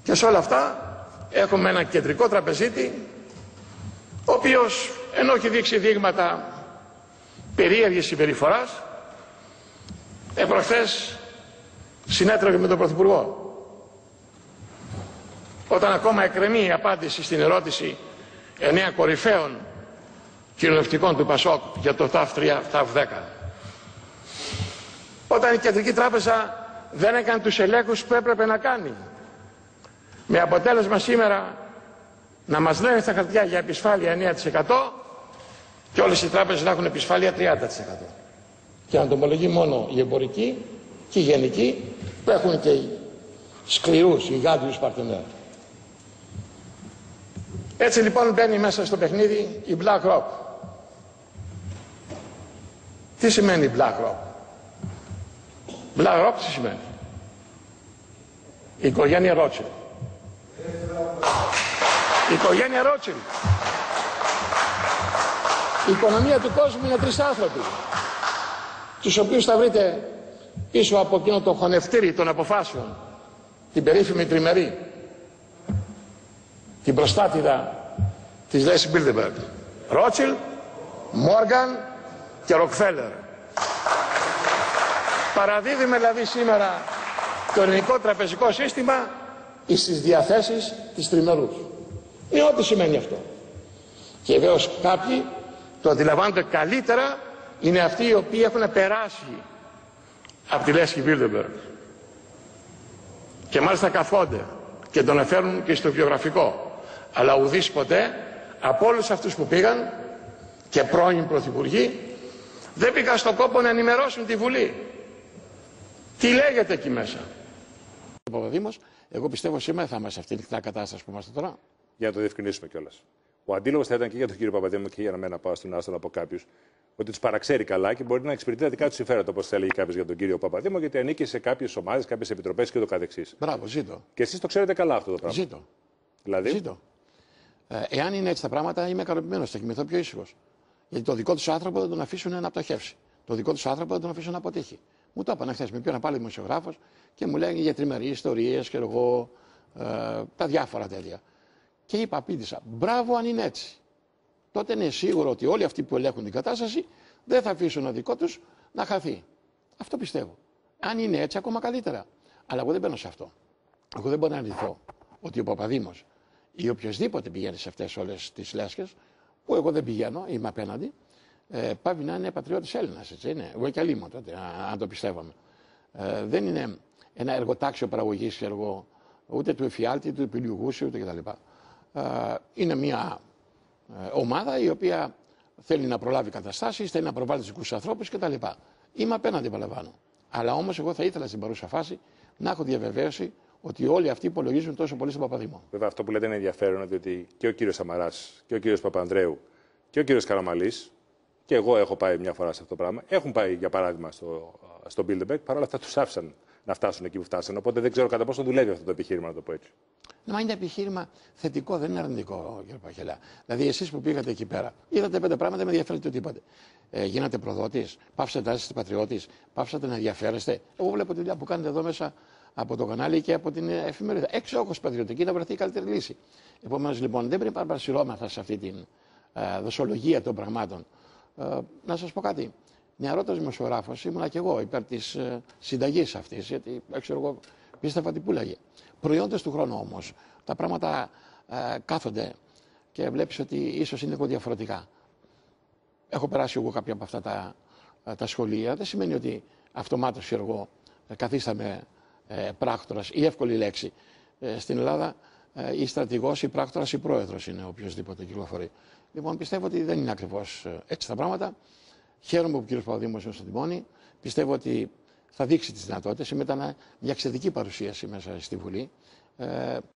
Και σε όλα αυτά έχουμε έναν κεντρικό τραπεζίτη, ο οποίος ενώ έχει δείξει δείγματα περίεργης συμπεριφοράς, προχθές συνέτρεχε με τον Πρωθυπουργό. Όταν ακόμα εκκρεμεί η απάντηση στην ερώτηση 9 κορυφαίων κοινοβουλευτικών του ΠΑΣΟΚ για το ΤΑΦ 3, ΤΑΦ 10. Όταν η Κεντρική Τράπεζα δεν έκανε τους ελέγχους που έπρεπε να κάνει. Με αποτέλεσμα σήμερα να μας λένε στα χαρτιά για επισφάλεια 9% και όλες οι τράπεζες να έχουν επισφάλεια 30%. Και να το ομολογεί μόνο η εμπορική και η γενική που έχουν και οι σκληρούς, οι γάντιους παρτενέρ. Έτσι λοιπόν μπαίνει μέσα στο παιχνίδι η BlackRock. Τι σημαίνει BlackRock? BlackRock τι σημαίνει? Η οικογένεια Rothschild. Η οικογένεια Rothschild. Η οικονομία του κόσμου είναι 3 άνθρωποι, τους οποίους θα βρείτε πίσω από εκείνο το χωνευτήρι των αποφάσεων, την περίφημη τριμερή, την προστάτηδα της Λέσι Μπίλντεμπεργκ. Rothschild, Morgan και Rockefeller. Παραδίδουμε δηλαδή σήμερα το ελληνικό τραπεζικό σύστημα στις διαθέσεις της τριμερούς. Είναι ό,τι σημαίνει αυτό. Και βεβαίως κάποιοι το αντιλαμβάνονται καλύτερα, είναι αυτοί οι οποίοι έχουν περάσει από τη Λέσχη Μπίλντεμπεργκ και μάλιστα καθόνται και τον εφέρουν και στο βιογραφικό. Αλλά ουδής ποτέ από όλους αυτούς που πήγαν και πρώην πρωθυπουργοί δεν πήγαν στον κόπο να ενημερώσουν τη Βουλή. Τι λέγεται εκεί μέσα? Ο Παπαδήμος, εγώ πιστεύω σήμερα θα είμαστε σε αυτήν την κατάσταση που είμαστε τώρα. Για να το διευκρινίσουμε κιόλας. Ο αντίλογος θα ήταν και για τον κύριο Παπαδήμο και για μένα, πάω στην άστον από κάποιους, ότι τους παραξέρει καλά και μπορεί να εξυπηρετεί τα δικά του συμφέροντα, όπως έλεγε κάποιος για τον κύριο Παπαδήμο, γιατί ανήκει σε κάποιες ομάδες, κάποιες επιτροπές και το καθεξής. Μπράβο, ζήτω. Και εσείς το ξέρετε καλά αυτό το πράγμα. Ζήτω. Δηλαδή. Ζήτω. Εάν είναι έτσι τα πράγματα, είμαι ικανοποιημένος, θα κοιμηθώ πιο ήσυχος. Γιατί το δικό του άνθρωπο δεν τον αφήσουν να πτωχεύσει. Το δικό του άνθρωπο δεν τον αφήσουν να αποτύχει. Μου το είπαν χθες, με πήραν πάλι δημοσιογράφος και μου λέγανε για τριμερείς ιστορίες και εγώ τα διάφορα τέτοια. Και είπα, απήντησα, μπράβο αν είναι έτσι. Τότε είναι σίγουρο ότι όλοι αυτοί που ελέγχουν την κατάσταση δεν θα αφήσουν ένα δικό τους να χαθεί. Αυτό πιστεύω. Αν είναι έτσι, ακόμα καλύτερα. Αλλά εγώ δεν μπαίνω σε αυτό. Εγώ δεν μπορώ να αρνηθώ ότι ο Παπαδήμος ή οποιοδήποτε πηγαίνει σε αυτές όλες τις λέσχες, που εγώ δεν πηγαίνω, είμαι απέναντι, πάβει να είναι πατριώτης Έλληνας. Έτσι είναι. Εγώ και αλλήμον τότε, αν το πιστεύαμε. Δεν είναι ένα εργοτάξιο παραγωγής ούτε του εφιάλτη, του επιλογούσιου, ούτε κτλ. Είναι μια ομάδα η οποία θέλει να προλάβει καταστάσεις, θέλει να προβάλλει τους δικούς ανθρώπους κτλ. Είμαι απέναντι, παραλαμβάνω. Αλλά όμως εγώ θα ήθελα στην παρούσα φάση να έχω διαβεβαίωση ότι όλοι αυτοί υπολογίζουν τόσο πολύ στον Παπαδήμο. Βέβαια, αυτό που λέτε είναι ενδιαφέρον, διότι και ο κύριος Σαμαράς και ο κύριος Παπανδρέου και ο κύριος Καραμανλής, και εγώ έχω πάει μια φορά σε αυτό το πράγμα, έχουν πάει για παράδειγμα στο Bilderberg, παρόλα αυτά τους άφησαν να φτάσουν εκεί που φτάσαν. Οπότε δεν ξέρω κατά πόσο δουλεύει αυτό το επιχείρημα, να το πω έτσι. Μα είναι επιχείρημα θετικό, δεν είναι αρνητικό, κύριε Παχελά. Δηλαδή, εσείς που πήγατε εκεί πέρα, είδατε 5 πράγματα, δεν με ενδιαφέρει το τίποτε. Γίνατε προδότης, πάψατε να είστε πατριώτης, πάψατε να ενδιαφέρεστε. Εγώ βλέπω τη δουλειά που κάνετε εδώ μέσα από το κανάλι και από την εφημερίδα. Έξοχος πατριωτική να βρεθεί η καλύτερη λύση. Επομένως, λοιπόν, δεν πρέπει να παρασυρώμεθα σε αυτή την δοσολογία των πραγμάτων. Να σας πω κάτι. Νεαρότερος δημοσιογράφος ήμουνα και εγώ υπέρ της συνταγής αυτής, γιατί ξέρω εγώ πίστευα τι πουλάγε. Προϊόντες του χρόνου όμως, τα πράγματα κάθονται και βλέπεις ότι ίσως είναι λίγο διαφορετικά. Έχω περάσει εγώ κάποια από αυτά τα σχολεία, δεν σημαίνει ότι αυτομάτως εγώ καθίσταμαι πράκτορας ή εύκολη λέξη. Στην Ελλάδα ή στρατηγός ή πράκτορας ή πρόεδρος είναι οποιοδήποτε κυκλοφορεί. Λοιπόν, πιστεύω ότι δεν είναι ακριβώς έτσι τα πράγματα. Χαίρομαι που ο κ. Παπαδήμος είναι στο τιμόνι. Πιστεύω ότι θα δείξει τις δυνατότητες. Ήταν μια εξαιρετική παρουσίαση μέσα στη Βουλή.